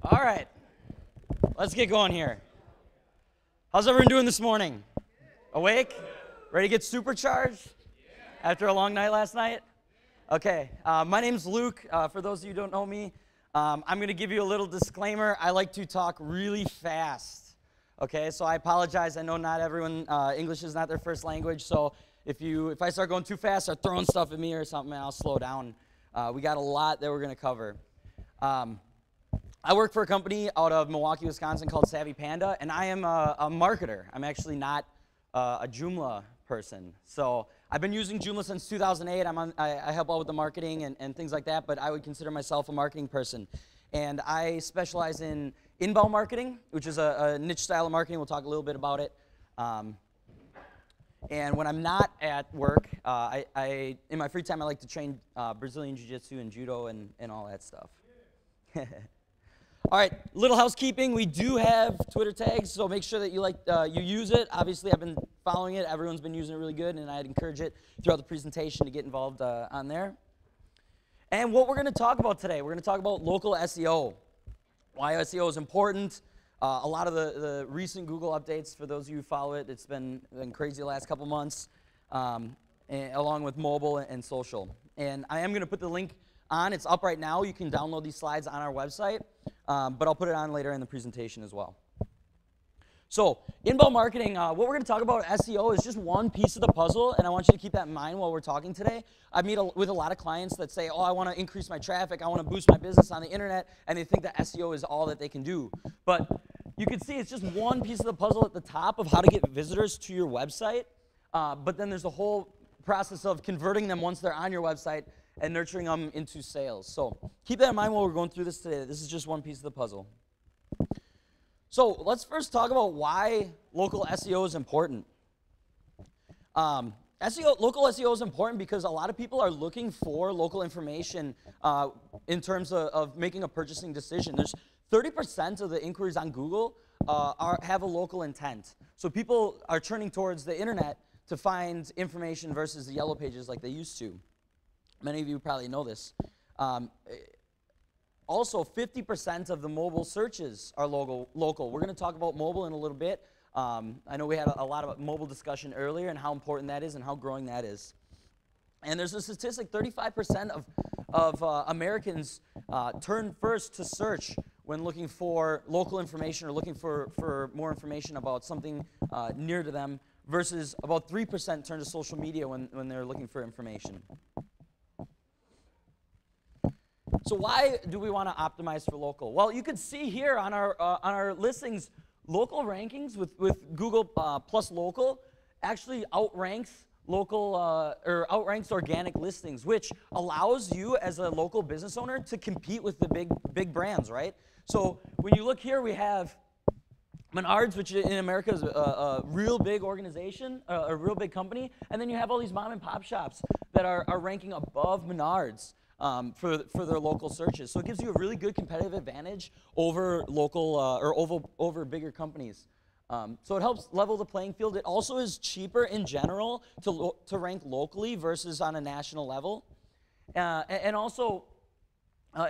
All right, let's get going here. How's everyone doing this morning? Awake? Ready to get supercharged after a long night last night? Okay, my name's Luke. For those of you who don't know me, I'm going to give you a little disclaimer. I like to talk really fast. Okay, so I apologize. I know not everyone, English is not their first language, so if I start going too fast or throwing stuff at me or something, I'll slow down. We got a lot that we're going to cover. I work for a company out of Milwaukee, Wisconsin called Panda, and I am a marketer. I'm actually not a Joomla person. So I've been using Joomla since 2008. I help out with the marketing and things like that, but I would consider myself a marketing person. And I specialize in inbound marketing, which is a niche style of marketing. We'll talk a little bit about it. And when I'm not at work, in my free time, I like to train Brazilian Jiu-Jitsu and Judo and all that stuff. All right, little housekeeping. We do have Twitter tags, so make sure that you use it. Obviously, I've been following it. Everyone's been using it really good, and I'd encourage it throughout the presentation to get involved on there. And what we're going to talk about today, we're going to talk about local SEO, why SEO is important. A lot of the recent Google updates, for those of you who follow it, it's been crazy the last couple months, along with mobile and social. And I am going to put the link on. It's up right now. You can download these slides on our website, but I'll put it on later in the presentation as well. So inbound marketing, what we're going to talk about SEO is just one piece of the puzzle, and I want you to keep that in mind while we're talking today. I meet with a lot of clients that say, oh, I want to increase my traffic, I want to boost my business on the internet, and they think that SEO is all that they can do. But you can see it's just one piece of the puzzle at the top of how to get visitors to your website, but then there's a whole process of converting them once they're on your website and nurturing them into sales. So keep that in mind while we're going through this today. This is just one piece of the puzzle. So let's first talk about why local SEO is important. Local SEO is important because a lot of people are looking for local information in terms of making a purchasing decision. There's 30% of the inquiries on Google have a local intent. So people are turning towards the internet to find information versus the yellow pages like they used to. Many of you probably know this. Also, 50% of the mobile searches are local. We're going to talk about mobile in a little bit. I know we had a lot of mobile discussion earlier and how important that is and how growing that is. And there's a statistic, 35% of Americans turn first to search when looking for local information or looking for more information about something near to them, versus about 3% turn to social media when they're looking for information. So why do we want to optimize for local? Well, you can see here on our listings, local rankings with Google plus local actually outranks outranks organic listings, which allows you as a local business owner to compete with the big brands, right? So when you look here, we have Menards, which in America is a real big organization, a real big company, and then you have all these mom and pop shops that are ranking above Menards. For their local searches. So it gives you a really good competitive advantage over local over bigger companies. So it helps level the playing field. It also is cheaper in general to rank locally versus on a national level. And also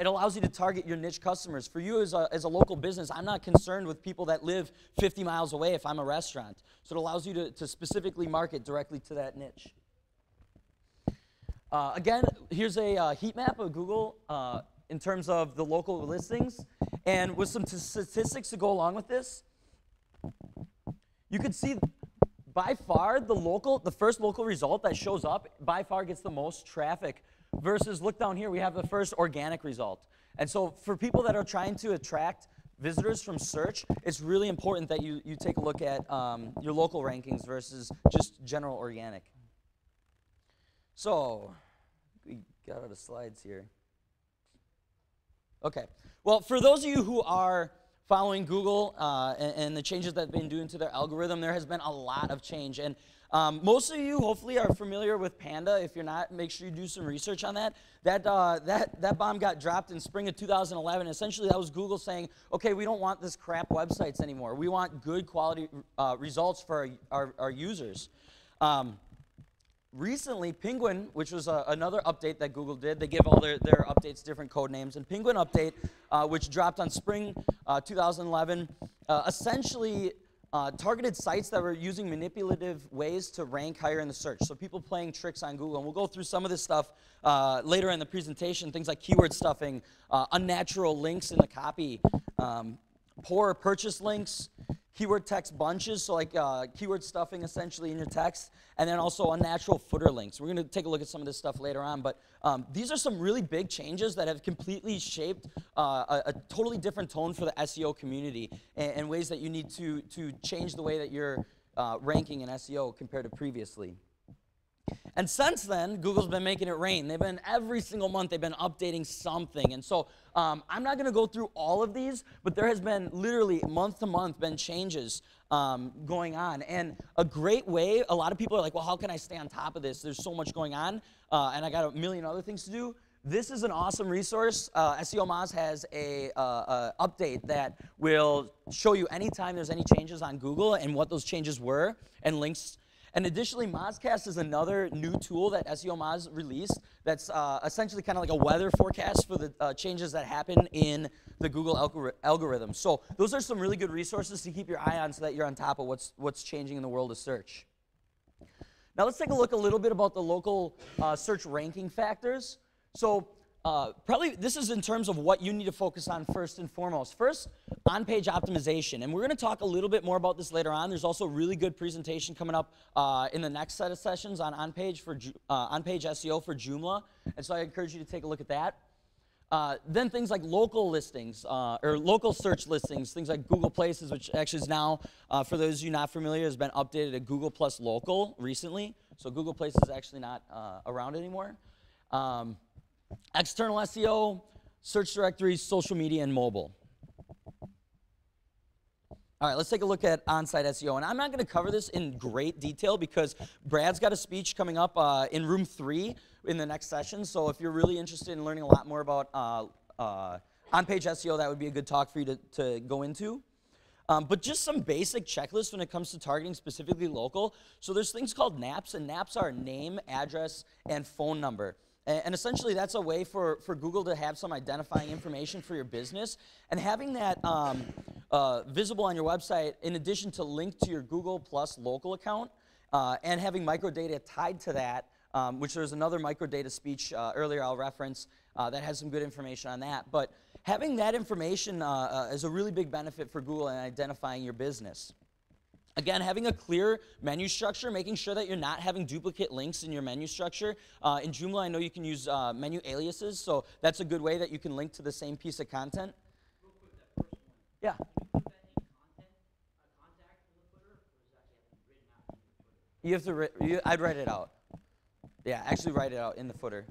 it allows you to target your niche customers. For you as a local business, I'm not concerned with people that live 50 miles away if I'm a restaurant. So it allows you to specifically market directly to that niche. Again, here's a heat map of Google in terms of the local listings. And with some statistics to go along with this, you can see by far the first local result that shows up by far gets the most traffic versus, look down here, we have the first organic result. And so for people that are trying to attract visitors from search, it's really important that you take a look at your local rankings versus just general organic. So, we got out of slides here. Okay. Well, for those of you who are following Google and the changes that they've been doing to their algorithm, there has been a lot of change. And most of you hopefully are familiar with Panda. If you're not, make sure you do some research on that. That bomb got dropped in spring of 2011. Essentially, that was Google saying, okay, we don't want this crap websites anymore. We want good quality results for our users. recently, Penguin, which was another update that Google did, they give all their updates different code names, and Penguin update, which dropped on spring 2011, essentially targeted sites that were using manipulative ways to rank higher in the search. So people playing tricks on Google, and we'll go through some of this stuff later in the presentation, things like keyword stuffing, unnatural links in the copy, poor purchase links, keyword text bunches, so like keyword stuffing essentially in your text, and then also unnatural footer links. We're going to take a look at some of this stuff later on, but these are some really big changes that have completely shaped a totally different tone for the SEO community and ways that you need to change the way that you're ranking in SEO compared to previously. And since then, Google's been making it rain. They've been, every single month, they've been updating something. And so I'm not going to go through all of these, but there has been literally month to month been changes going on. And a great way, a lot of people are like, well, how can I stay on top of this? There's so much going on, and I got a million other things to do. This is an awesome resource. SEO Moz has a update that will show you anytime there's any changes on Google and what those changes were and links. And additionally, Mozcast is another new tool that SEO Moz released that's essentially kind of like a weather forecast for the changes that happen in the Google algorithm. So those are some really good resources to keep your eye on so that you're on top of what's changing in the world of search. Now let's take a look a little bit about the local search ranking factors. So probably this is in terms of what you need to focus on first and foremost. First, on-page optimization. And we're going to talk a little bit more about this later on. There's also a really good presentation coming up in the next set of sessions on on-page SEO for Joomla. And so I encourage you to take a look at that. Then things like local listings, or local search listings, things like Google Places, which actually is now, for those of you not familiar, has been updated to Google Plus Local recently. So Google Places is actually not around anymore. External SEO, search directories, social media, and mobile. All right, let's take a look at on-site SEO. And I'm not going to cover this in great detail because Brad's got a speech coming up in room 3 in the next session. So if you're really interested in learning a lot more about on-page SEO, that would be a good talk for you to go into. But just some basic checklists when it comes to targeting specifically local. So there's things called NAPs, and NAPs are name, address, and phone number. And essentially, that's a way for Google to have some identifying information for your business. And having that visible on your website, in addition to link to your Google Plus local account, and having microdata tied to that, which there's another microdata speech earlier I'll reference that has some good information on that. But having that information is a really big benefit for Google in identifying your business. Again, having a clear menu structure, making sure that you're not having duplicate links in your menu structure. In Joomla, I know you can use menu aliases, so that's a good way that you can link to the same piece of content. Real quick, that first one. Yeah. Can you put that in contact in the footer, or does that have to be written out in the footer? You have to, I'd write it out. Yeah, actually write it out in the footer.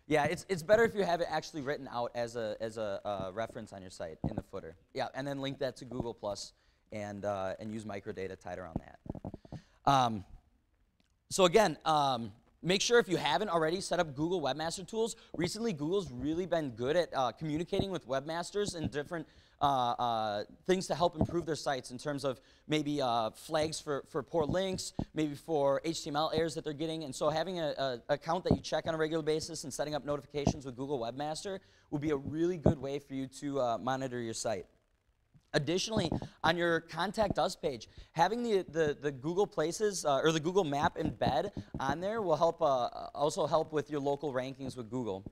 Yeah, it's better if you have it actually written out as a reference on your site in the footer. Yeah, and then link that to Google Plus and use microdata tied around that. So again, make sure if you haven't already set up Google Webmaster Tools. Recently, Google's really been good at communicating with webmasters and different things to help improve their sites in terms of maybe flags for poor links, maybe for HTML errors that they're getting. And so having an account that you check on a regular basis and setting up notifications with Google Webmaster would be a really good way for you to monitor your site. Additionally, on your Contact Us page, having the Google Places or the Google Map embed on there will help also help with your local rankings with Google.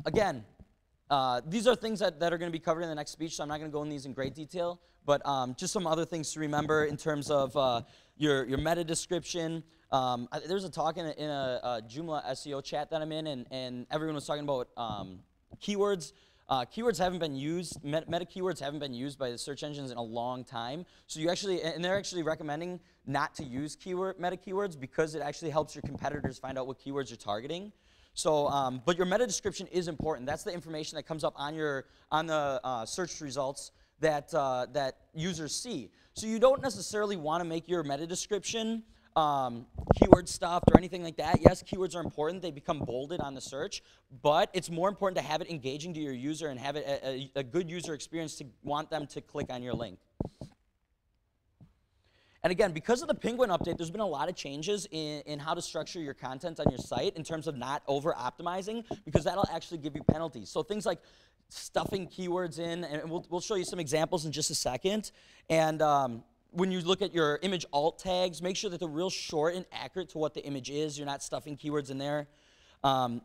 Again, these are things that are going to be covered in the next speech, so I'm not going to go in these in great detail, but just some other things to remember in terms of your meta description. There's a talk in a Joomla SEO chat that I'm in, and everyone was talking about keywords. Keywords haven't been used, meta keywords haven't been used by the search engines in a long time. So you actually, and they're actually recommending not to use meta keywords because it actually helps your competitors find out what keywords you're targeting. So, but your meta description is important. That's the information that comes up on the search results that users see. So you don't necessarily want to make your meta description keyword stuffed or anything like that, yes, keywords are important. They become bolded on the search, but it's more important to have it engaging to your user and have it a good user experience to want them to click on your link. And again, because of the Penguin update, there's been a lot of changes in how to structure your content on your site in terms of not over-optimizing, because that'll actually give you penalties. So things like stuffing keywords in, and we'll show you some examples in just a second. And when you look at your image alt tags, make sure that they're real short and accurate to what the image is. You're not stuffing keywords in there.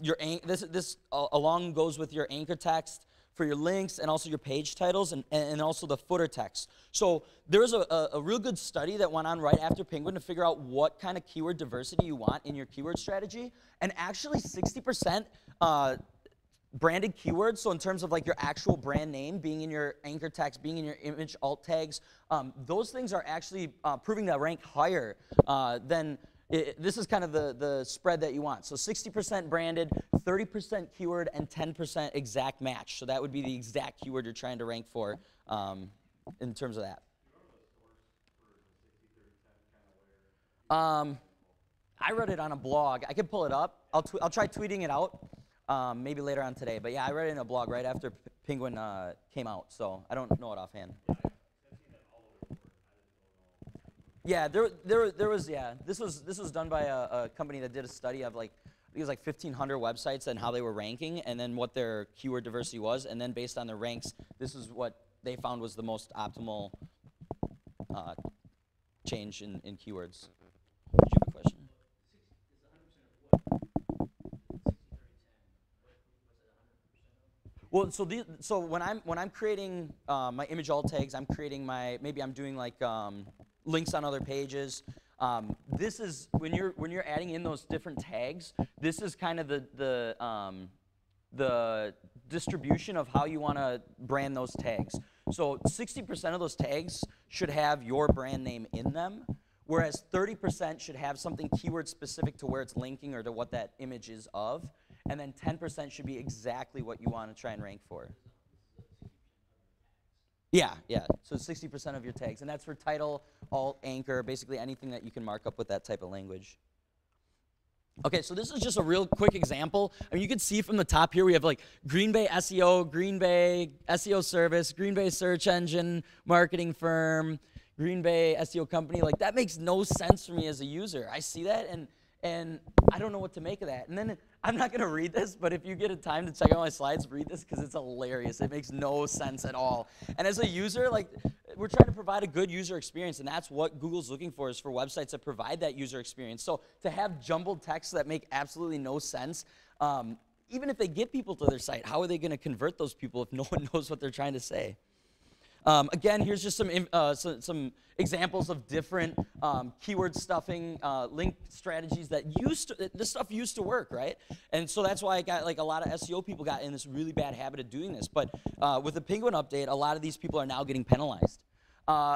This along goes with your anchor text for your links and also your page titles and also the footer text. So there was a real good study that went on right after Penguin to figure out what kind of keyword diversity you want in your keyword strategy. And actually 60% branded keywords, so in terms of like your actual brand name being in your anchor text, being in your image alt tags, those things are actually proving to rank higher than, this is kind of the spread that you want. So 60% branded, 30% keyword, and 10% exact match. So that would be the exact keyword you're trying to rank for in terms of that. I wrote it on a blog. I can pull it up. I'll try tweeting it out. Maybe later on today. But yeah, I read it in a blog right after Penguin came out, so I don't know it offhand. Yeah, there was, yeah. This was done by a company that did a study of like, I think it was like 1,500 websites and how they were ranking and then what their keyword diversity was. And then based on their ranks, this is what they found was the most optimal change in keywords. Did you have a question? Well, so when I'm creating my image alt tags, I'm creating maybe I'm doing like links on other pages. This is when you're adding in those different tags. This is kind of the distribution of how you want to brand those tags. So 60% of those tags should have your brand name in them, whereas 30% should have something keyword specific to where it's linking or to what that image is of. And then 10% should be exactly what you want to try and rank for. Yeah. So 60% of your tags. And that's for title, alt, anchor, basically anything that you can mark up with that type of language. Okay, so this is just a real quick example. I mean, you can see from the top here, we have like Green Bay SEO, Green Bay SEO service, Green Bay search engine marketing firm, Green Bay SEO company. Like, that makes no sense for me as a user. I see that, and I don't know what to make of that. And then I'm not going to read this, but if you get a time to check out my slides, read this because it's hilarious. It makes no sense at all. And as a user, like, we're trying to provide a good user experience, and that's what Google's looking for, is for websites that provide that user experience. So to have jumbled texts that make absolutely no sense, even if they get people to their site, how are they going to convert those people if no one knows what they're trying to say? Again, here's just some examples of different keyword stuffing link strategies that this stuff used to work, right? And so that's why I got like a lot of SEO people got in this really bad habit of doing this. But with the Penguin update, a lot of these people are now getting penalized.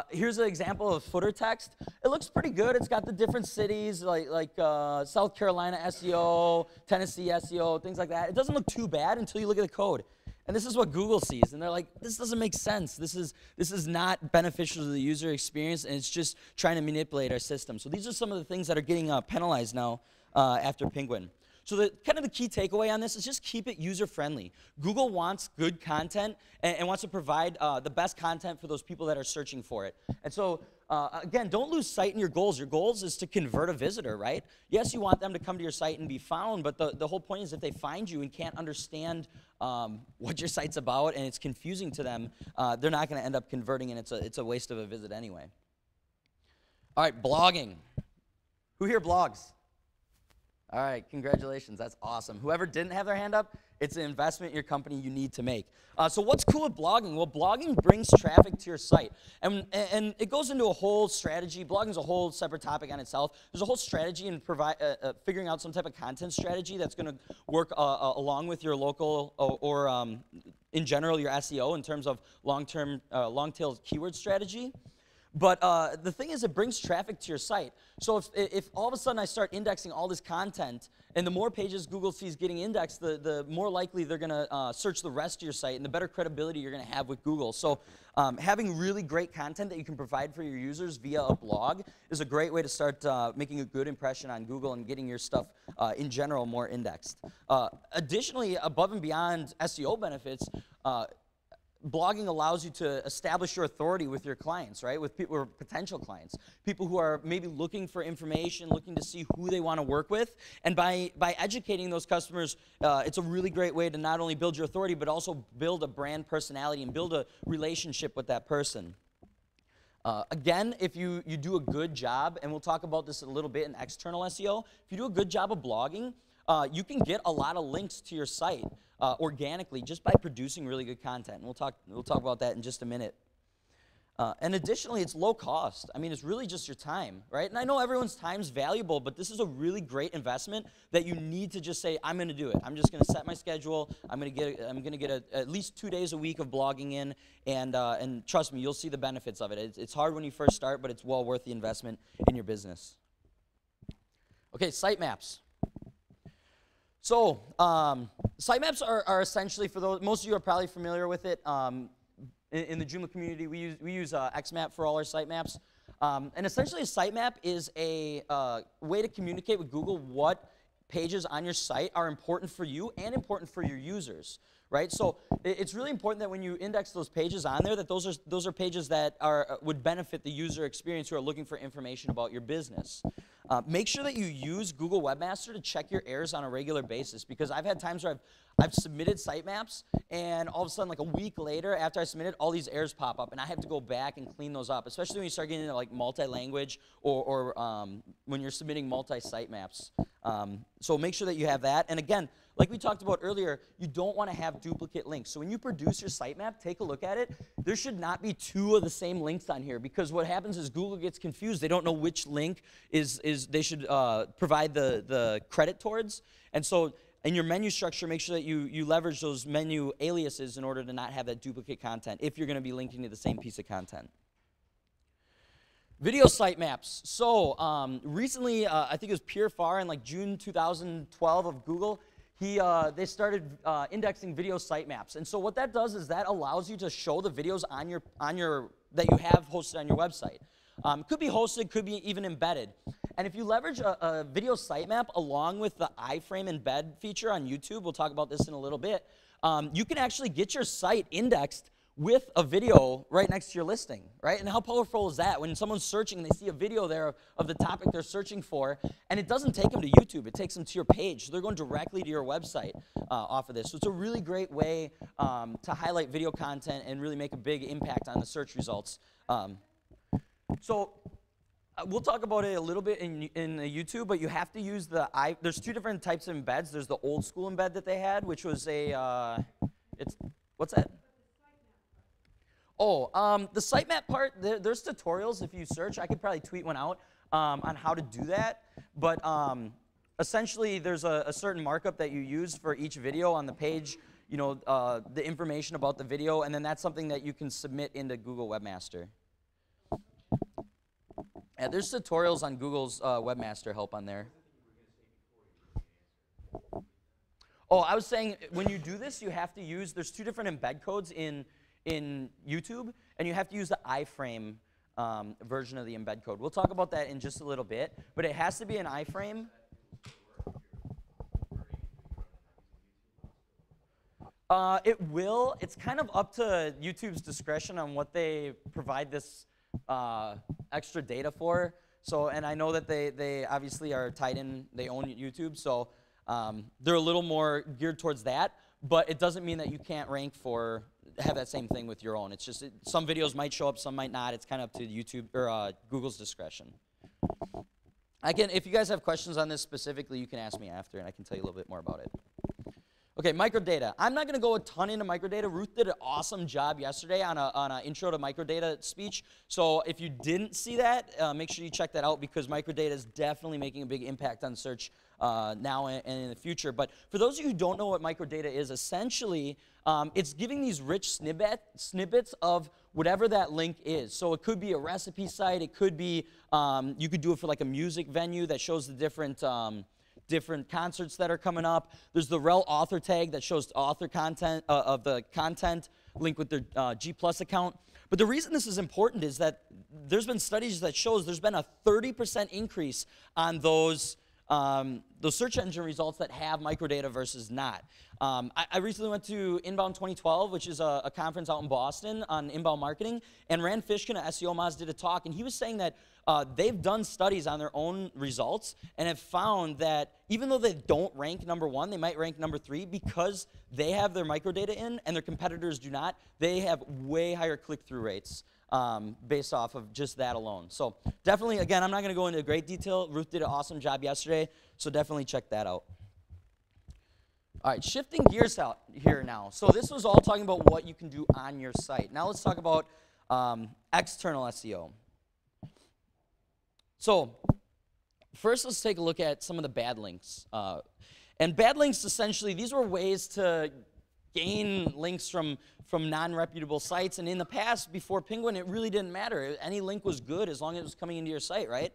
Here's an example of footer text. It looks pretty good. It's got the different cities like South Carolina SEO, Tennessee SEO, things like that. It doesn't look too bad until you look at the code. And this is what Google sees, and they're like, this doesn't make sense. This is not beneficial to the user experience, and it's just trying to manipulate our system. So these are some of the things that are getting penalized now after Penguin. So kind of the key takeaway on this is just keep it user-friendly. Google wants good content and wants to provide the best content for those people that are searching for it. And so, again, don't lose sight in your goals. Your goals is to convert a visitor, right? Yes, you want them to come to your site and be found, but the whole point is if they find you and can't understand what your site's about and it's confusing to them, they're not going to end up converting, and it's a waste of a visit anyway. All right, blogging. Who here blogs? All right, congratulations. That's awesome. Whoever didn't have their hand up, it's an investment in your company you need to make. So what's cool with blogging? Well, blogging brings traffic to your site. And it goes into a whole strategy. Blogging is a whole separate topic on itself. There's a whole strategy in figuring out some type of content strategy that's going to work along with your local or in general, your SEO in terms of long-tail keyword strategy. But the thing is, it brings traffic to your site. So if all of a sudden I start indexing all this content, and the more pages Google sees getting indexed, the more likely they're going to search the rest of your site, and the better credibility you're going to have with Google. So having really great content that you can provide for your users via a blog is a great way to start making a good impression on Google and getting your stuff in general more indexed. Additionally, above and beyond SEO benefits, blogging allows you to establish your authority with your clients, right? With people or potential clients, people who are maybe looking for information, looking to see who they want to work with. And by educating those customers, it's a really great way to not only build your authority, but also build a brand personality and build a relationship with that person. Again, if you do a good job, and we'll talk about this a little bit in external SEO, if you do a good job of blogging, you can get a lot of links to your site organically just by producing really good content. And we'll talk about that in just a minute. And additionally, it's low cost. I mean, it's really just your time, right? And I know everyone's time's valuable, but this is a really great investment that you need to just say, I'm going to do it. I'm just going to set my schedule. I'm going to get at least 2 days a week of blogging in, and trust me, you'll see the benefits of it. It's hard when you first start, but it's well worth the investment in your business. Okay, sitemaps. So, sitemaps are essentially, for those, most of you are probably familiar with it. In the Joomla community, we use XMap for all our sitemaps. And essentially, a sitemap is a way to communicate with Google what pages on your site are important for you and important for your users, right? So it's really important that when you index those pages on there, that those are pages that would benefit the user experience who are looking for information about your business. Make sure that you use Google Webmaster to check your errors on a regular basis, because I've had times where I've submitted sitemaps, and all of a sudden, like a week later, after I submitted, all these errors pop up, and I have to go back and clean those up, especially when you start getting into like multi-language or when you're submitting multi-sitemaps. So make sure that you have that. And again, like we talked about earlier, you don't want to have duplicate links. So when you produce your sitemap, take a look at it. There should not be 2 of the same links on here, because what happens is Google gets confused. They don't know which link they should provide the credit towards. And so in your menu structure, make sure that you leverage those menu aliases in order to not have that duplicate content if you're going to be linking to the same piece of content. Video sitemaps. So recently, I think it was Pierre Farr in like June 2012 of Google, they started indexing video sitemaps. And so what that does is that allows you to show the videos that you have hosted on your website. Could be hosted, could be even embedded. And if you leverage a video sitemap along with the iframe embed feature on YouTube, we'll talk about this in a little bit, you can actually get your site indexed with a video right next to your listing, right? And how powerful is that? When someone's searching and they see a video there of the topic they're searching for, and it doesn't take them to YouTube, it takes them to your page. So they're going directly to your website off of this. So it's a really great way to highlight video content and really make a big impact on the search results. So we'll talk about it a little bit in YouTube, but you have to use there's 2 different types of embeds. There's the old school embed that they had, which was what's that? Oh, the sitemap part, there's tutorials if you search. I could probably tweet one out on how to do that. But essentially, there's a certain markup that you use for each video on the page, you know, the information about the video, and then that's something that you can submit into Google Webmaster. Yeah, there's tutorials on Google's Webmaster help on there. Oh, I was saying when you do this, you have to use, there's 2 different embed codes in YouTube, and you have to use the iframe version of the embed code. We'll talk about that in just a little bit, but it has to be an iframe. It will. It's kind of up to YouTube's discretion on what they provide this extra data for. So, and I know that they obviously are tied in, they own YouTube, so they're a little more geared towards that, but it doesn't mean that you can't rank for, have that same thing with your own. It's just, some videos might show up, some might not. It's kind of up to YouTube, or Google's discretion. If you guys have questions on this specifically, you can ask me after, and I can tell you a little bit more about it. Okay, microdata. I'm not going to go a ton into microdata. Ruth did an awesome job yesterday on a intro to microdata speech. So if you didn't see that, make sure you check that out because microdata is definitely making a big impact on search now and in the future. But for those of you who don't know what microdata is, essentially it's giving these rich snippets of whatever that link is. So it could be a recipe site. It could be, you could do it for like a music venue that shows the different concerts that are coming up. There's the rel author tag that shows author content of the content linked with their G+ account. But the reason this is important is that there's been studies that shows there's been a 30% increase on those search engine results that have microdata versus not. I recently went to Inbound 2012, which is a conference out in Boston on inbound marketing, and Rand Fishkin at SEO Moz did a talk, and he was saying that they've done studies on their own results and have found that even though they don't rank #1, they might rank #3 because they have their microdata in and their competitors do not. They have way higher click-through rates based off of just that alone. So definitely, again, I'm not going to go into great detail. Ruth did an awesome job yesterday, so definitely check that out. All right, shifting gears out here now. So this was all talking about what you can do on your site. Now let's talk about external SEO. So first, let's take a look at some of the bad links. And bad links, essentially, these were ways to gain links from non-reputable sites. And in the past, before Penguin, it really didn't matter. Any link was good as long as it was coming into your site, right?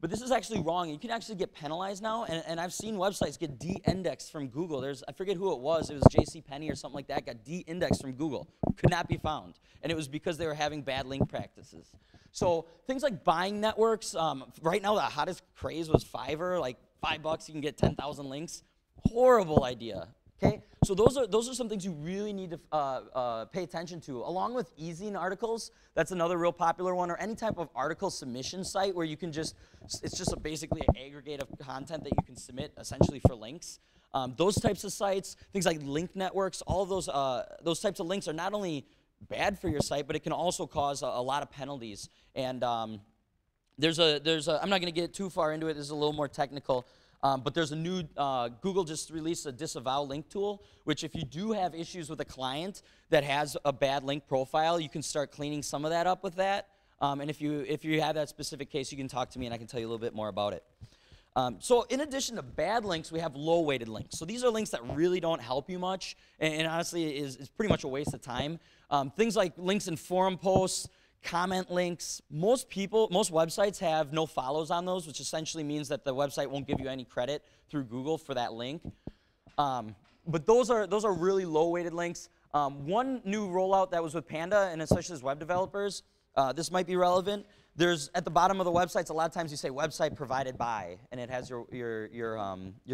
But this is actually wrong. You can actually get penalized now. And I've seen websites get de-indexed from Google. I forget who it was. It was JCPenney or something like that. Got de-indexed from Google. Could not be found. And it was because they were having bad link practices. So things like buying networks. Right now, the hottest craze was Fiverr. Like $5, you can get 10,000 links. Horrible idea. Okay, so those are some things you really need to pay attention to, along with easing articles. That's another real popular one, or any type of article submission site where you can it's just basically an aggregate of content that you can submit essentially for links. Those types of sites, things like link networks, all of those types of links are not only bad for your site, but it can also cause a lot of penalties. And I'm not going to get too far into it. This is a little more technical. But there's a new, Google just released a disavow link tool, which if you do have issues with a client that has a bad link profile, you can start cleaning some of that up with that. And if you have that specific case, you can talk to me and I can tell you a little bit more about it. So in addition to bad links, we have low-weighted links. So these are links that really don't help you much, and honestly is pretty much a waste of time. Things like links in forum posts, comment links. Most websites have no follows on those, which essentially means that the website won't give you any credit through Google for that link. But those are really low-weighted links. One new rollout that was with Panda, and especially as web developers, this might be relevant. There's at the bottom of the websites, a lot of times you say website provided by, and it has your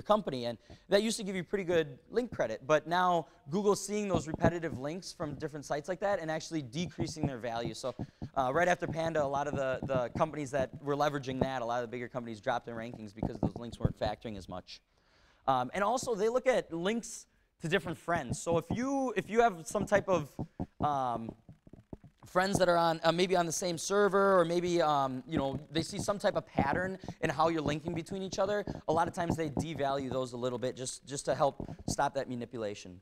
company, and that used to give you pretty good link credit. But now Google's seeing those repetitive links from different sites like that and actually decreasing their value. So right after Panda, a lot of the companies that were leveraging that, a lot of the bigger companies dropped their rankings because those links weren't factoring as much. And also they look at links to different friends. So if you have some type of friends that are on maybe on the same server, or maybe they see some type of pattern in how you're linking between each other, a lot of times they devalue those a little bit just to help stop that manipulation.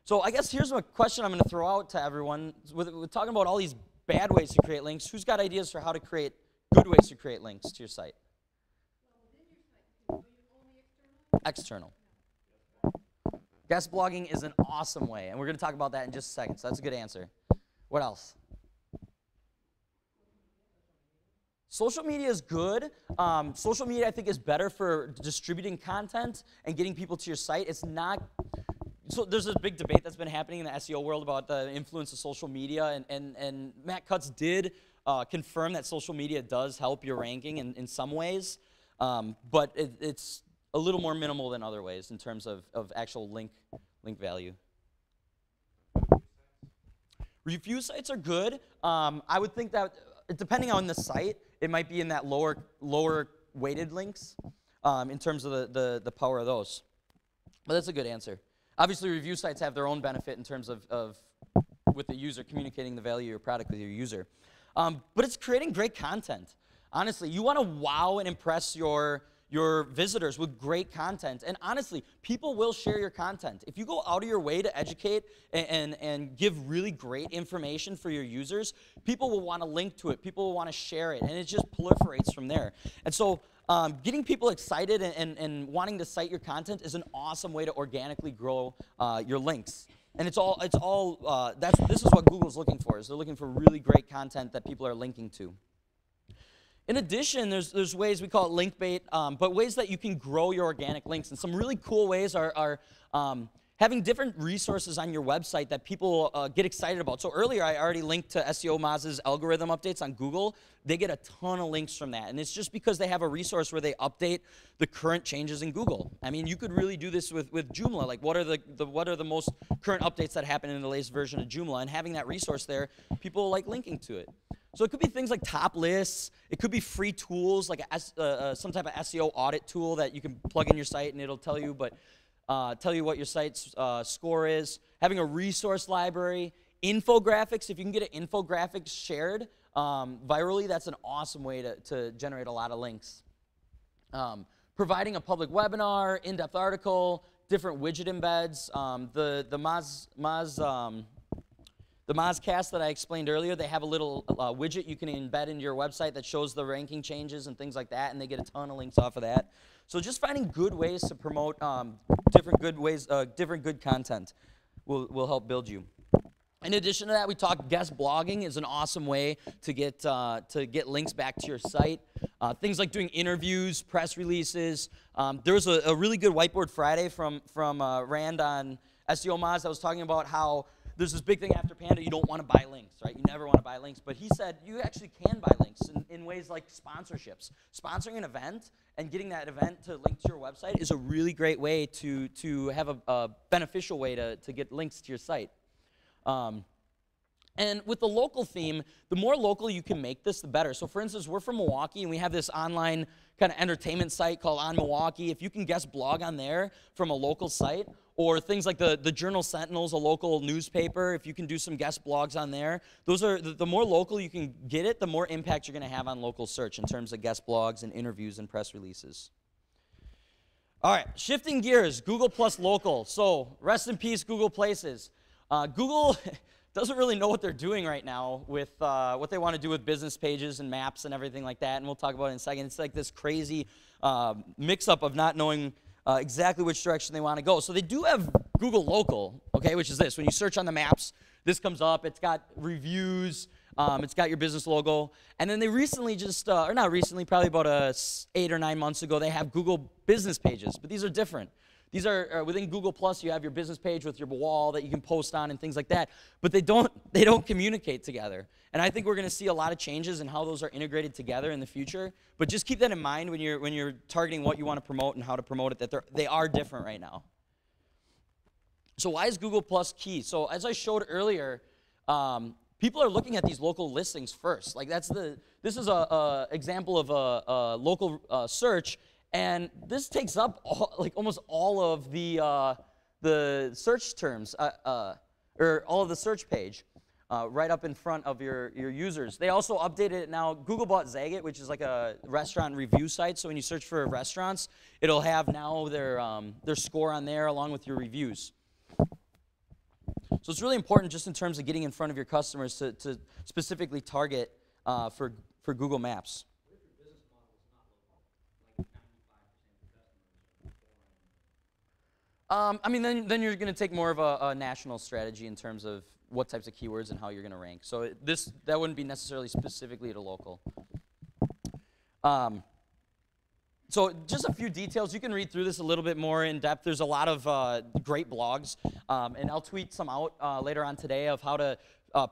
So I guess here's a question I'm going to throw out to everyone. We're talking about all these bad ways to create links. Who's got ideas for how to create good ways to create links to your site? External. Guest blogging is an awesome way, and we're going to talk about that in just a second, so that's a good answer. What else? Social media is good. Social media, I think, is better for distributing content and getting people to your site. It's not. So there's this big debate that's been happening in the SEO world about the influence of social media, and Matt Cutts did confirm that social media does help your ranking in some ways, but it's a little more minimal than other ways in terms of actual link value. Review sites are good. I would think that depending on the site, it might be in that lower weighted links in terms of the power of those. But that's a good answer. Obviously, review sites have their own benefit in terms of with the user, communicating the value of your product with your user. But it's creating great content. Honestly, you want to wow and impress your your visitors with great content. And honestly, people will share your content. If you go out of your way to educate and give really great information for your users, people will want to link to it. People will want to share it. And it just proliferates from there. And so getting people excited and wanting to cite your content is an awesome way to organically grow your links. And this is what Google's looking for, is they're looking for really great content that people are linking to. In addition, there's ways, we call it link bait, but ways that you can grow your organic links. And some really cool ways are having different resources on your website that people get excited about. So earlier, I already linked to SEO Maz's algorithm updates on Google. They get a ton of links from that. And it's just because they have a resource where they update the current changes in Google. I mean, you could really do this with Joomla. Like, what are the most current updates that happen in the latest version of Joomla? And having that resource there, people like linking to it. So it could be things like top lists. It could be free tools, like some type of SEO audit tool that you can plug in your site and it'll tell you, tell you what your site's score is. Having a resource library. Infographics, if you can get an infographic shared virally, that's an awesome way to generate a lot of links. Providing a public webinar, in-depth article, different widget embeds. The Mozcast that I explained earlier, they have a little widget you can embed into your website that shows the ranking changes and things like that, and they get a ton of links off of that. So just finding good ways to promote different good content will help build you. In addition to that, we talked guest blogging is an awesome way to get links back to your site. Things like doing interviews, press releases. There was a really good Whiteboard Friday from Rand on SEO Moz that was talking about how there's this big thing after Panda, you don't want to buy links, right? You never want to buy links. But he said you actually can buy links in ways like sponsorships. Sponsoring an event and getting that event to link to your website is a really great way to have a beneficial way to get links to your site. And with the local theme, the more local you can make this, the better. So for instance, we're from Milwaukee, and we have this online kind of entertainment site called On Milwaukee. If you can guest blog on there from a local site, or things like the Journal Sentinel's a local newspaper, if you can do some guest blogs on there, those are the more local you can get it, the more impact you're going to have on local search in terms of guest blogs and interviews and press releases. All right, shifting gears, Google plus local. So rest in peace, Google Places. Google doesn't really know what they're doing right now with what they want to do with business pages and maps and everything like that, and we'll talk about it in a second. It's like this crazy mix-up of not knowing exactly which direction they want to go. So they do have Google Local, okay, which is this. When you search on the maps, this comes up. It's got reviews. It's got your business logo. And then they recently just, or not recently, probably about 8 or 9 months ago, they have Google business pages. But these are different. These are within Google Plus. You have your business page with your wall that you can post on and things like that. But they don't communicate together. And I think we're going to see a lot of changes in how those are integrated together in the future. But just keep that in mind when you're targeting what you want to promote and how to promote it. That they are different right now. So why is Google Plus key? So as I showed earlier, people are looking at these local listings first. Like this is a example of a local search. And this takes up almost all of the search terms, or all of the search page, right up in front of your users. They also updated it now. Google bought Zagat, which is like a restaurant review site. So when you search for restaurants, it'll have now their score on there along with your reviews. So it's really important just in terms of getting in front of your customers to specifically target for Google Maps. I mean, then you're going to take more of a national strategy in terms of what types of keywords and how you're going to rank. So that wouldn't be necessarily specifically to local. So just a few details. You can read through this a little bit more in depth. There's a lot of great blogs, and I'll tweet some out later on today of how to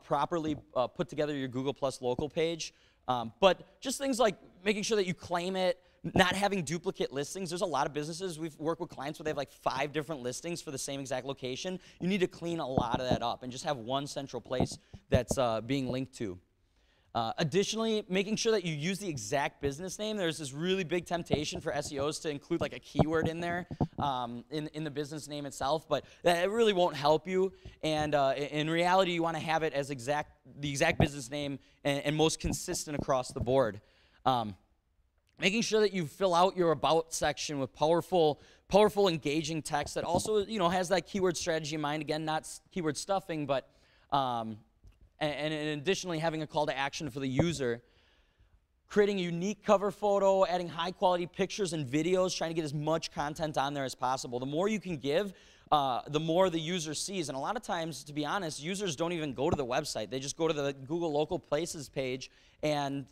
properly put together your Google Plus local page. But just things like making sure that you claim it, not having duplicate listings. There's a lot of businesses. We've worked with clients where they have like 5 different listings for the same exact location. You need to clean a lot of that up and just have one central place that's being linked to. Additionally, making sure that you use the exact business name. There's this really big temptation for SEOs to include like a keyword in there in the business name itself, but that really won't help you. And in reality, you want to have it as the exact business name and most consistent across the board. Making sure that you fill out your about section with powerful, engaging text that also, has that keyword strategy in mind. Again, not keyword stuffing, but and additionally having a call to action for the user. Creating a unique cover photo, adding high quality pictures and videos, trying to get as much content on there as possible. The more you can give, the more the user sees. And a lot of times, to be honest, users don't even go to the website. They just go to the Google Local Places page and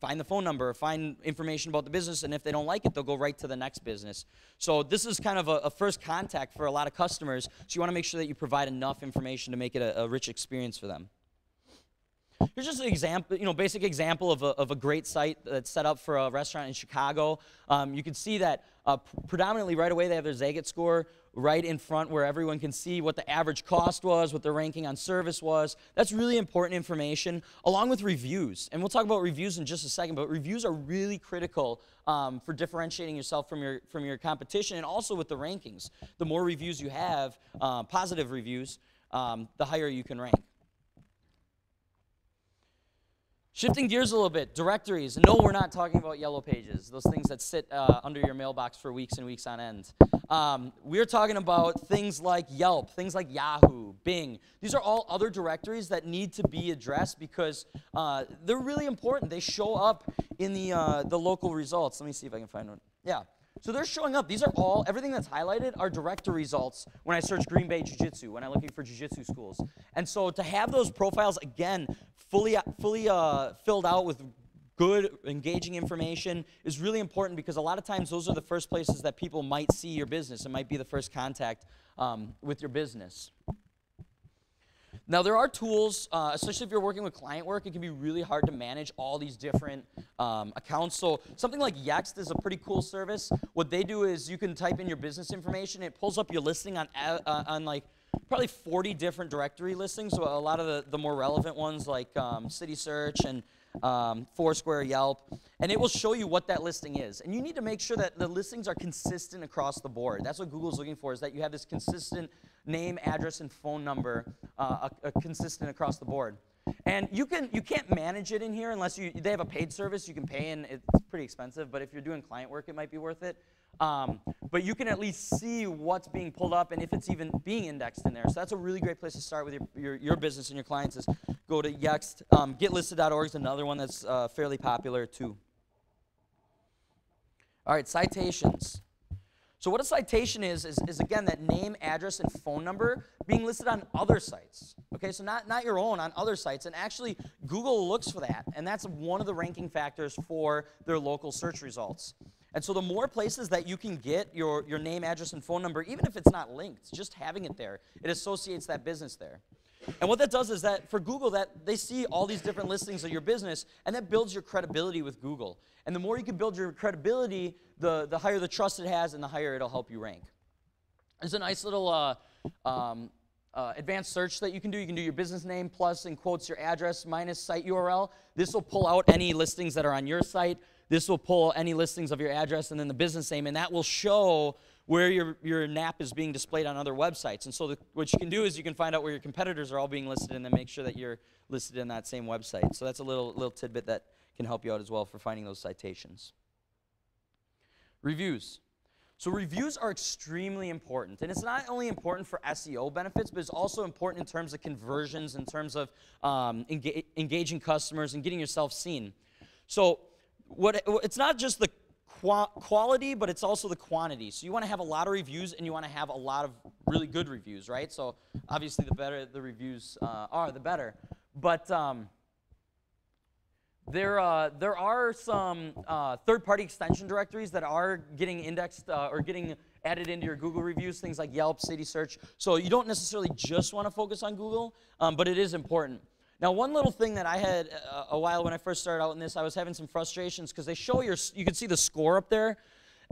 find the phone number, find information about the business, and if they don't like it, they'll go right to the next business. So this is kind of a first contact for a lot of customers, so you want to make sure that you provide enough information to make it a rich experience for them. Here's just an example, basic example of a great site that's set up for a restaurant in Chicago. You can see that predominantly right away they have their Zagat score right in front where everyone can see what the average cost was, what their ranking on service was. That's really important information, along with reviews. And we'll talk about reviews in just a second, but reviews are really critical for differentiating yourself from your competition, and also with the rankings. The more reviews you have, positive reviews, the higher you can rank. Shifting gears a little bit, directories. No, we're not talking about yellow pages, those things that sit under your mailbox for weeks and weeks on end. We're talking about things like Yelp, things like Yahoo, Bing. These are all other directories that need to be addressed because they're really important. They show up in the local results. Let me see if I can find one. Yeah. So they're showing up. These are all, everything that's highlighted are directory results when I search Green Bay Jiu-Jitsu, when I'm looking for Jiu-Jitsu schools. And so to have those profiles, again, fully filled out with good, engaging information is really important because a lot of times those are the first places that people might see your business. It might be the first contact with your business. Now, there are tools, especially if you're working with client work, it can be really hard to manage all these different accounts. So something like Yext is a pretty cool service. What they do is you can type in your business information. It pulls up your listing on like probably 40 different directory listings. So a lot of the more relevant ones like City Search and Foursquare, Yelp, and it will show you what that listing is. And you need to make sure that the listings are consistent across the board. That's what Google's looking for, is that you have this consistent name, address, and phone number consistent across the board. And you can't manage it in here unless they have a paid service you can pay, and it's pretty expensive, but if you're doing client work, it might be worth it. But you can at least see what's being pulled up and if it's even being indexed in there. So that's a really great place to start with your business and your clients, is go to Yext. Getlisted.org is another one that's fairly popular too. All right, citations. So what a citation is again that name, address, and phone number being listed on other sites. Okay, so not your own, on other sites. And actually, Google looks for that, and that's one of the ranking factors for their local search results. And so the more places that you can get your name, address, and phone number, even if it's not linked, just having it there, it associates that business there. And what that does is that for Google, that they see all these different listings of your business, and that builds your credibility with Google. And the more you can build your credibility, the higher the trust it has, and the higher it'll help you rank. There's a nice little advanced search that you can do. You can do your business name plus, in quotes, your address minus site URL. This will pull out any listings that are on your site. This will pull any listings of your address and then the business name, and that will show where your NAP is being displayed on other websites. And so what you can do is you can find out where your competitors are all being listed and then make sure that you're listed in that same website. So that's a little tidbit that can help you out as well for finding those citations. Reviews. So reviews are extremely important. And it's not only important for SEO benefits, but it's also important in terms of conversions, in terms of engaging customers and getting yourself seen. So it's not just the quality, but it's also the quantity. So you want to have a lot of reviews, and you want to have a lot of really good reviews, right? So obviously the better the reviews are, the better. But there are some third-party extension directories that are getting indexed or getting added into your Google reviews, things like Yelp, City Search. So you don't necessarily just want to focus on Google, but it is important. Now, one little thing that I had a while when I first started out in this, I was having some frustrations because they show you can see the score up there,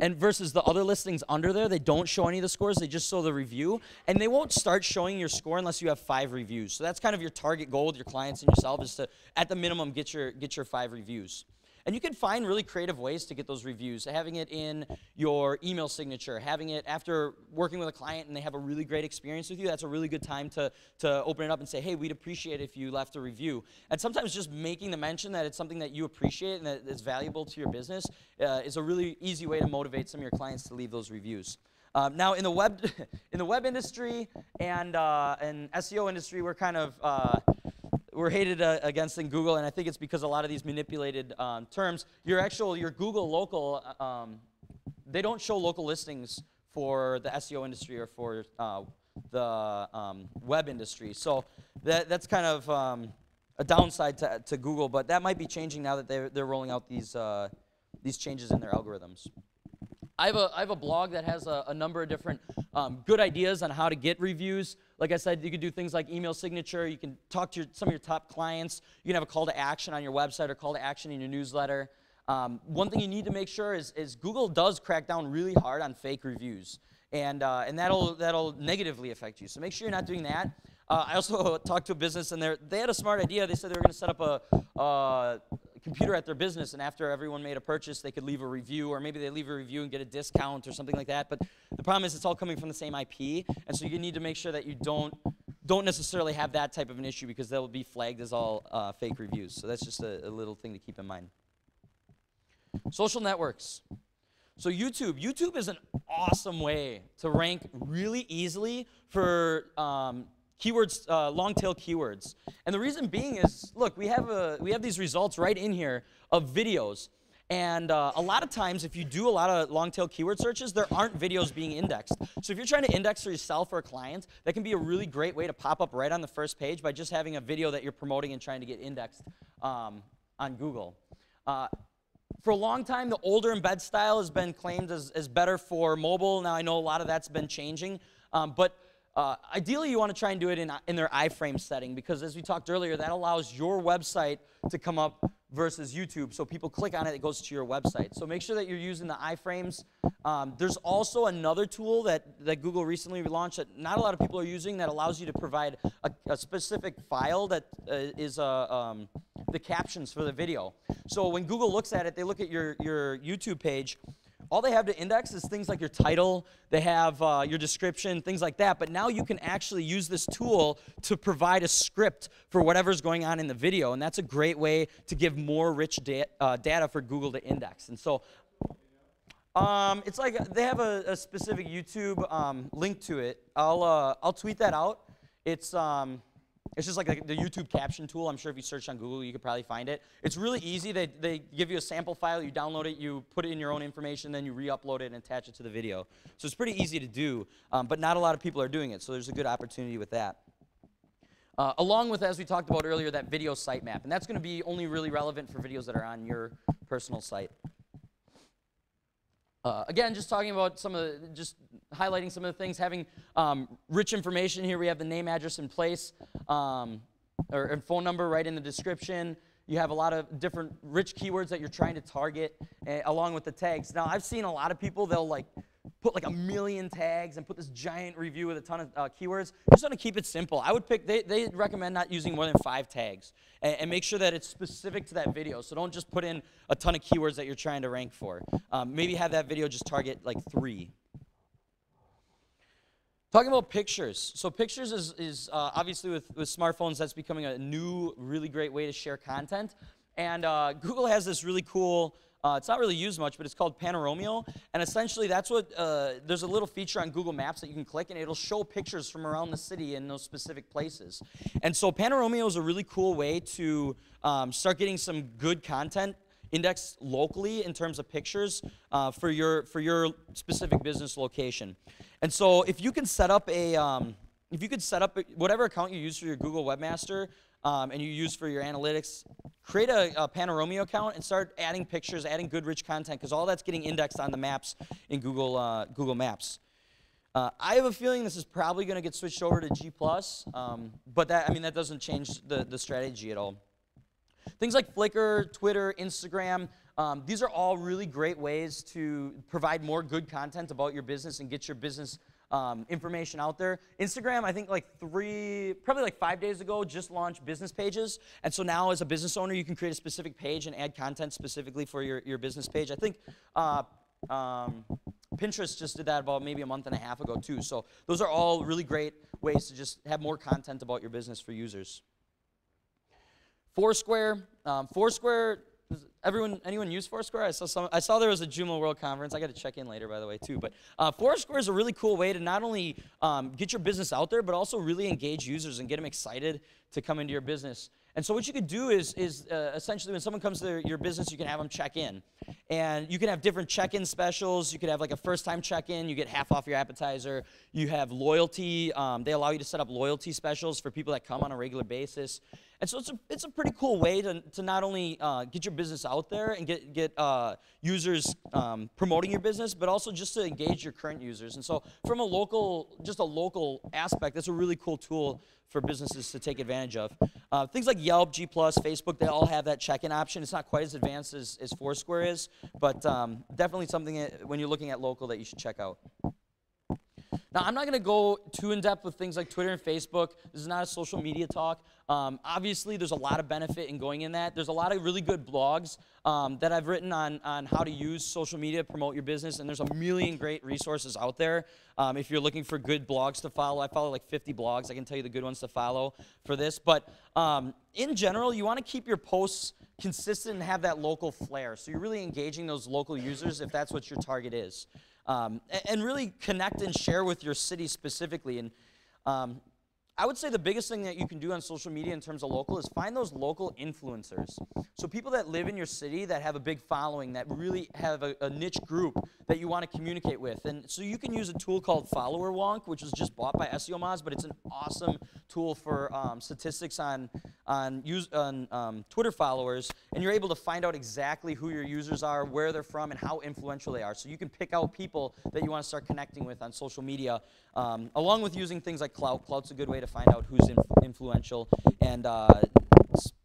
and versus the other listings under there, they don't show any of the scores, they just show the review, and they won't start showing your score unless you have 5 reviews. So that's kind of your target goal with your clients and yourself, is to, at the minimum, get your 5 reviews. And you can find really creative ways to get those reviews, having it in your email signature, having it after working with a client and they have a really great experience with you. That's a really good time to open it up and say, hey, we'd appreciate it if you left a review. And sometimes just making the mention that it's something that you appreciate and that is valuable to your business is a really easy way to motivate some of your clients to leave those reviews. Now, in the web industry and SEO industry, we're kind of we're hated against in Google, and I think it's because a lot of these manipulated terms. Your Google local, they don't show local listings for the SEO industry or for the web industry. So that's kind of a downside to Google, but that might be changing now that they're rolling out these changes in their algorithms. I have a blog that has a number of different good ideas on how to get reviews. Like I said, you can do things like email signature. You can talk to some of your top clients. You can have a call to action on your website or call to action in your newsletter. One thing you need to make sure is Google does crack down really hard on fake reviews, and that'll negatively affect you. So make sure you're not doing that. I also talked to a business, and they had a smart idea. They said they were going to set up a computer at their business, and after everyone made a purchase, they could leave a review, or maybe they leave a review and get a discount or something like that. But the problem is it's all coming from the same IP, and so you need to make sure that you don't necessarily have that type of an issue, because they'll be flagged as all fake reviews. So that's just a little thing to keep in mind. Social networks. So YouTube is an awesome way to rank really easily for keywords, long-tail keywords. And the reason being is, look, we have these results right in here of videos. And a lot of times, if you do a lot of long-tail keyword searches, there aren't videos being indexed. So if you're trying to index for yourself or a client, that can be a really great way to pop up right on the first page by just having a video that you're promoting and trying to get indexed on Google. For a long time, the older embed style has been claimed as better for mobile. Now, I know a lot of that's been changing. But ideally, you want to try and do it in their iframe setting, because as we talked earlier, that allows your website to come up versus YouTube. So people click on it, it goes to your website. So make sure that you're using the iframes. There's also another tool that Google recently launched that not a lot of people are using, that allows you to provide a specific file that is the captions for the video. So when Google looks at it, they look at your YouTube page. All they have to index is things like your title, they have your description, things like that. But now you can actually use this tool to provide a script for whatever's going on in the video. And that's a great way to give more rich data for Google to index. And so it's like they have a specific YouTube link to it. I'll tweet that out. It's just like the YouTube caption tool. I'm sure if you search on Google, you could probably find it. It's really easy. They give you a sample file. You download it. You put it in your own information. Then you re-upload it and attach it to the video. So it's pretty easy to do, but not a lot of people are doing it. So there's a good opportunity with that. Along with, as we talked about earlier, that video sitemap. And that's going to be only really relevant for videos that are on your personal site. Again, just talking about just highlighting some of the things, having rich information here. We have the name, address, and place, and phone number right in the description. You have a lot of different rich keywords that you're trying to target, along with the tags. Now, I've seen a lot of people, they'll put like 1 million tags and put this giant review with a ton of keywords. You just want to keep it simple. I would pick, they recommend not using more than 5 tags, and make sure that it's specific to that video. So don't just put in a ton of keywords that you're trying to rank for. Maybe have that video just target like 3. Talking about pictures. So pictures is obviously with smartphones, that's becoming a new, really great way to share content. And Google has this really cool, it's not really used much, but it's called Panorama. And essentially that's what, there's a little feature on Google Maps that you can click, and it'll show pictures from around the city in those specific places. And so Panorama is a really cool way to start getting some good content indexed locally in terms of pictures for your specific business location. And so if you can set up whatever account you use for your Google Webmaster and you use for your analytics, create a Panorama account and start adding pictures, adding good rich content, because all that's getting indexed on the maps in Google Maps. I have a feeling this is probably going to get switched over to G+, but that doesn't change the strategy at all. Things like Flickr, Twitter, Instagram, these are all really great ways to provide more good content about your business and get your business information out there. Instagram, I think probably like 5 days ago, just launched business pages. And so now as a business owner, you can create a specific page and add content specifically for your business page. I think Pinterest just did that about maybe a month and a half ago too. So those are all really great ways to just have more content about your business for users. Foursquare. Anyone use Foursquare? I saw there was a Joomla World Conference. I got to check in later, by the way, too. But Foursquare is a really cool way to not only get your business out there, but also really engage users and get them excited to come into your business. And so what you could do is essentially when someone comes to your business, you can have them check in. And you can have different check-in specials. You could have like a first-time check-in. You get half off your appetizer. You have loyalty. They allow you to set up loyalty specials for people that come on a regular basis. And so it's a pretty cool way to not only get your business out there and get users promoting your business, but also just to engage your current users. And so from a local aspect, that's a really cool tool for businesses to take advantage of. Things like Yelp, G+, Facebook, they all have that check-in option. It's not quite as advanced as Foursquare is, but definitely something when you're looking at local that you should check out. Now, I'm not going to go too in-depth with things like Twitter and Facebook. This is not a social media talk. Obviously, there's a lot of benefit in going in that. There's a lot of really good blogs that I've written on how to use social media to promote your business, and there's a million great resources out there. If you're looking for good blogs to follow, I follow like 50 blogs. I can tell you the good ones to follow for this. But in general, you want to keep your posts consistent and have that local flair. So you're really engaging those local users if that's what your target is. And really connect and share with your city specifically. And I would say the biggest thing that you can do on social media in terms of local is find those local influencers. So people that live in your city that have a big following, that really have a niche group that you want to communicate with. And so you can use a tool called Follower Wonk, which was just bought by SEO Moz, but it's an awesome tool for statistics on Twitter followers. And you're able to find out exactly who your users are, where they're from, and how influential they are. So you can pick out people that you want to start connecting with on social media, along with using things like Clout. Clout's a good way to find out who's influential and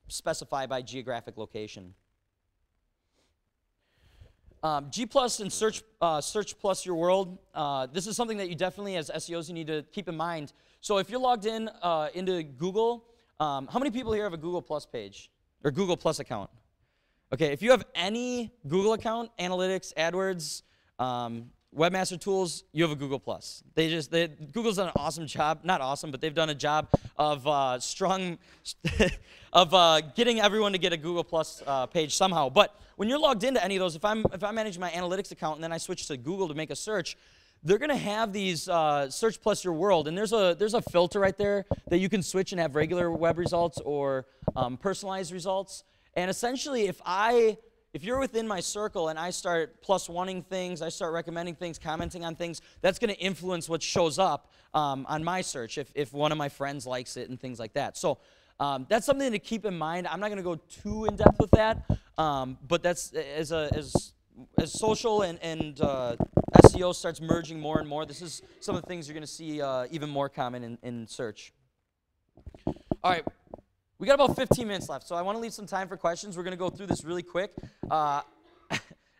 specify by geographic location. G+ and Search Plus Your World. This is something that you definitely, as SEOs, you need to keep in mind. So if you're logged in into Google, how many people here have a Google Plus page or Google Plus account? Okay, if you have any Google account, Analytics, AdWords, Webmaster Tools, you have a Google Plus. Google's done an awesome job, not awesome, but they've done a job of getting everyone to get a Google Plus page somehow. But when you're logged into any of those, if I'm managing my Analytics account and then I switch to Google to make a search, they're going to have these Search Plus Your World, and there's a filter right there that you can switch and have regular web results or personalized results. And essentially, if you're within my circle and I start +1ing things, I start recommending things, commenting on things, that's going to influence what shows up on my search if one of my friends likes it and things like that. So that's something to keep in mind. I'm not going to go too in depth with that, but that's as social and SEO starts merging more and more, this is some of the things you're going to see even more common in search. All right. We got about 15 minutes left, so I want to leave some time for questions. We're going to go through this really quick.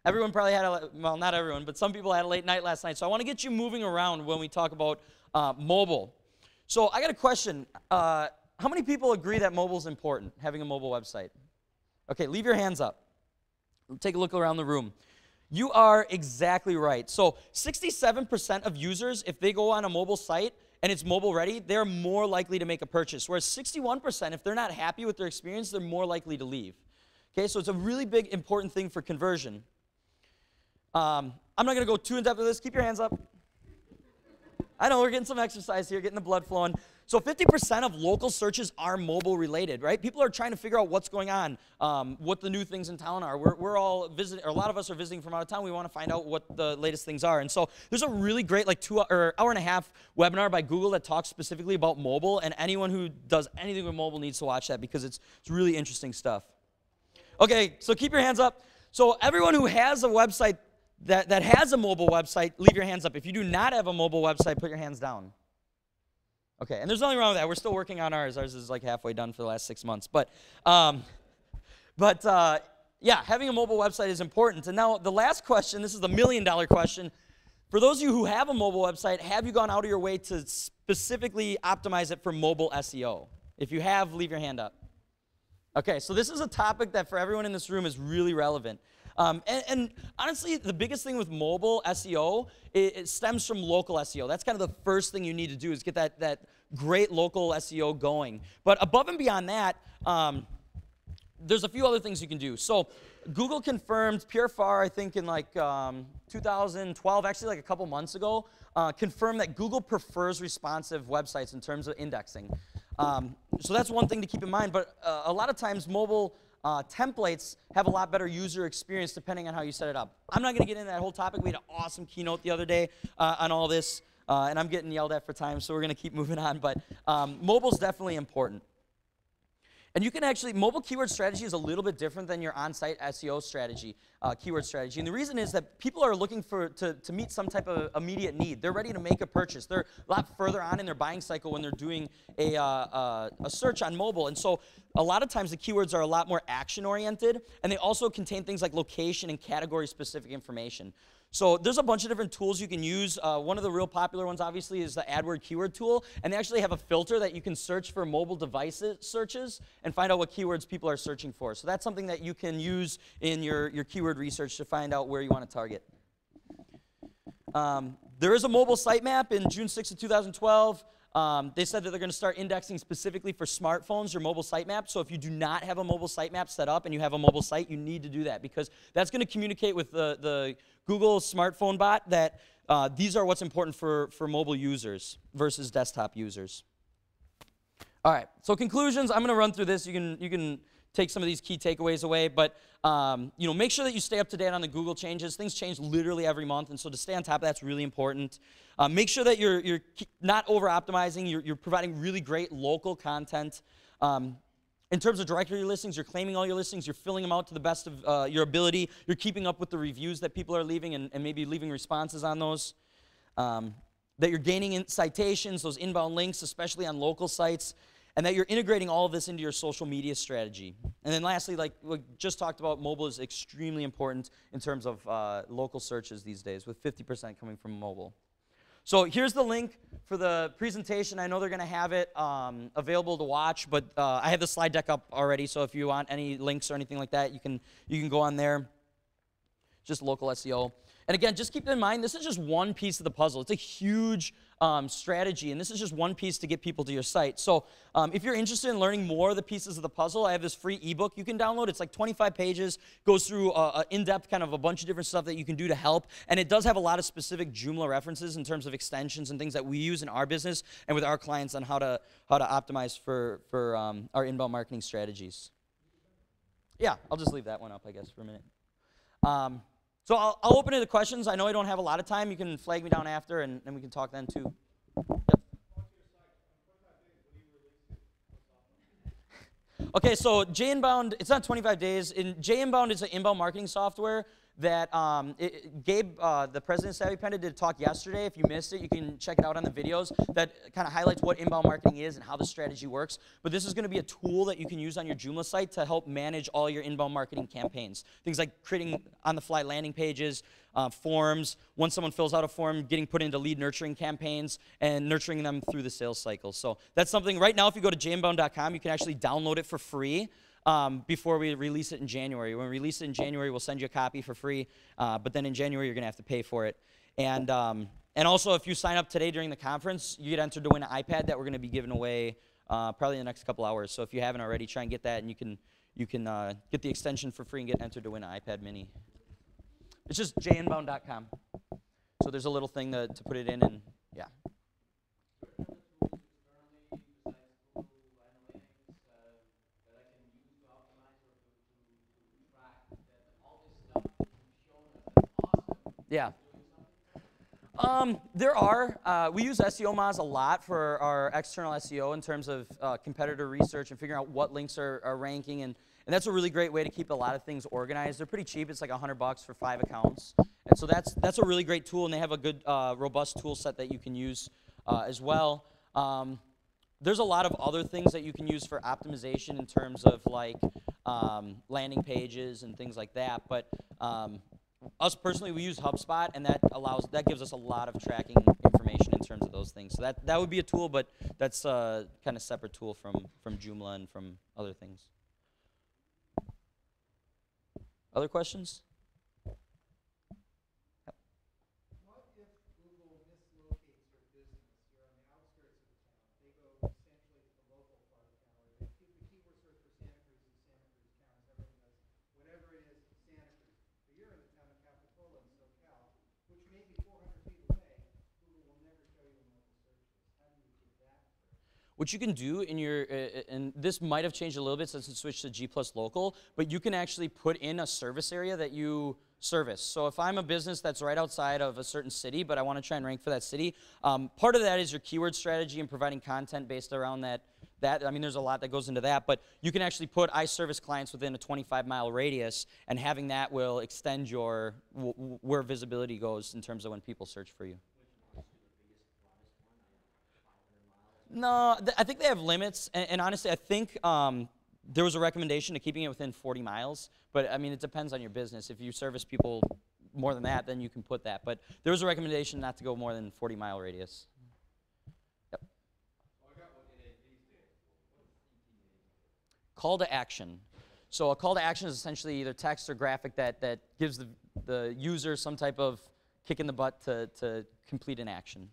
Everyone probably had well, not everyone, but some people had a late night last night. So I want to get you moving around when we talk about mobile. So I got a question. How many people agree that mobile is important, having a mobile website? Okay, leave your hands up. Take a look around the room. You are exactly right. So 67% of users, if they go on a mobile site, and it's mobile ready, they're more likely to make a purchase. Whereas 61%, if they're not happy with their experience, they're more likely to leave. Okay, so it's a really big, important thing for conversion. I'm not going to go too in-depth with this. Keep your hands up. I know, we're getting some exercise here, getting the blood flowing. So 50% of local searches are mobile related, right? People are trying to figure out what's going on, what the new things in town are. We're all visiting, or a lot of us are visiting from out of town. We want to find out what the latest things are. And so there's a really great like hour and a half webinar by Google that talks specifically about mobile, and anyone who does anything with mobile needs to watch that because it's really interesting stuff. Okay, so keep your hands up. So everyone who has a website that has a mobile website, leave your hands up. If you do not have a mobile website, put your hands down. Okay, and there's nothing wrong with that. We're still working on ours. Ours is like halfway done for the last 6 months. But yeah, having a mobile website is important. And now the last question, this is the $1 million question. For those of you who have a mobile website, have you gone out of your way to specifically optimize it for mobile SEO? If you have, leave your hand up. Okay, so this is a topic that for everyone in this room is really relevant. And honestly, the biggest thing with mobile SEO, it stems from local SEO. That's kind of the first thing you need to do is get that great local SEO going. But above and beyond that, there's a few other things you can do. So Google confirmed, PureFar, I think in like 2012, actually like a couple months ago, confirmed that Google prefers responsive websites in terms of indexing. So that's one thing to keep in mind, but a lot of times mobile templates have a lot better user experience depending on how you set it up. I'm not going to get into that whole topic. We had an awesome keynote the other day on all this, and I'm getting yelled at for time, so we're going to keep moving on, but mobile's definitely important. And you can actually, mobile keyword strategy is a little bit different than your on-site SEO strategy, keyword strategy. And the reason is that people are looking to meet some type of immediate need. They're ready to make a purchase. They're a lot further on in their buying cycle when they're doing a search on mobile. And so a lot of times the keywords are a lot more action-oriented, and they also contain things like location and category-specific information. So there's a bunch of different tools you can use. One of the real popular ones, obviously, is the AdWord keyword tool. And they actually have a filter that you can search for mobile devices searches and find out what keywords people are searching for. So that's something that you can use in your keyword research to find out where you want to target. There is a mobile sitemap in June 6th of 2012. They said that they're going to start indexing specifically for smartphones, your mobile sitemap. So if you do not have a mobile sitemap set up and you have a mobile site, you need to do that because that's going to communicate with the Google smartphone bot that these are what's important for mobile users versus desktop users. All right, so conclusions. I'm going to run through this. You can take some of these key takeaways away, but make sure that you stay up to date on the Google changes. Things change literally every month, and so to stay on top of that's really important. Make sure that you're not over-optimizing. You're providing really great local content. In terms of directory listings, you're claiming all your listings. You're filling them out to the best of your ability. You're keeping up with the reviews that people are leaving and maybe leaving responses on those. That you're gaining in citations, those inbound links, especially on local sites. And that you're integrating all of this into your social media strategy. And then lastly, like we just talked about, mobile is extremely important in terms of local searches these days, with 50% coming from mobile. So here's the link for the presentation. I know they're going to have it available to watch, but I have the slide deck up already, so if you want any links or anything like that, you can go on there. Just local SEO. And again, just keep in mind, this is just one piece of the puzzle. It's a huge strategy, and this is just one piece to get people to your site. So if you're interested in learning more of the pieces of the puzzle, I have this free ebook you can download. It's like 25 pages, goes through in-depth kind of a bunch of different stuff that you can do to help, and it does have a lot of specific Joomla references in terms of extensions and things that we use in our business and with our clients on how to optimize for our inbound marketing strategies. Yeah, I'll just leave that one up, I guess, for a minute. So I'll open it to questions. I know I don't have a lot of time. You can flag me down after, and we can talk then too. Yep. Okay, so JInbound, it's not 25 days. JInbound is an inbound marketing software that Gabe, the president of Savvy Panda, did a talk yesterday. If you missed it, you can check it out on the videos. That kind of highlights what inbound marketing is and how the strategy works. But this is going to be a tool that you can use on your Joomla site to help manage all your inbound marketing campaigns. Things like creating on-the-fly landing pages, forms, once someone fills out a form, getting put into lead nurturing campaigns, and nurturing them through the sales cycle. So that's something, right now, if you go to jinbound.com, you can actually download it for free. Before we release it in January. When we release it in January, we'll send you a copy for free, but then in January, you're going to have to pay for it. And also, if you sign up today during the conference, you get entered to win an iPad that we're going to be giving away probably in the next couple hours. So if you haven't already, try and get that, and you can get the extension for free and get entered to win an iPad mini. It's just jinbound.com. So there's a little thing to put it in, and yeah. Yeah. There are. We use SEO Moz a lot for our external SEO in terms of competitor research and figuring out what links are ranking, and that's a really great way to keep a lot of things organized. They're pretty cheap. It's like $100 for 5 accounts, and so that's a really great tool, and they have a good, robust tool set that you can use as well. There's a lot of other things that you can use for optimization in terms of like landing pages and things like that, but Us personally, we use HubSpot, and that gives us a lot of tracking information in terms of those things. So that would be a tool, but that's a kind of separate tool from Joomla and from other things. Other questions? What if Google mislocates your business? You're on the outskirts of the town. They go essentially to the local part of town, or they keep the keyword search for Santa Cruz and Santa Cruz counts. Everyone does whatever it is, Santa Cruz. But you're in the town of Capitola in SoCal, which may be 400 feet away. Google will never show you in local searches. How do you get that through? What you can do in your, and this might have changed a little bit since it switched to G+ local, but you can actually put in a service area that you service. So if I'm a business that's right outside of a certain city, but I want to try and rank for that city, part of that is your keyword strategy and providing content based around that. I mean, there's a lot that goes into that, but you can actually put I service clients within a 25-mile radius, and having that will extend your where visibility goes in terms of when people search for you. No, I think they have limits, and honestly, I think there was a recommendation to keeping it within 40 miles, but I mean, it depends on your business. If you service people more than that, then you can put that, but there was a recommendation not to go more than 40-mile radius. Yep. Oh, I got what NAD stands for. What does CTA? Call to action. So a call to action is essentially either text or graphic that gives the user some type of kick in the butt to complete an action.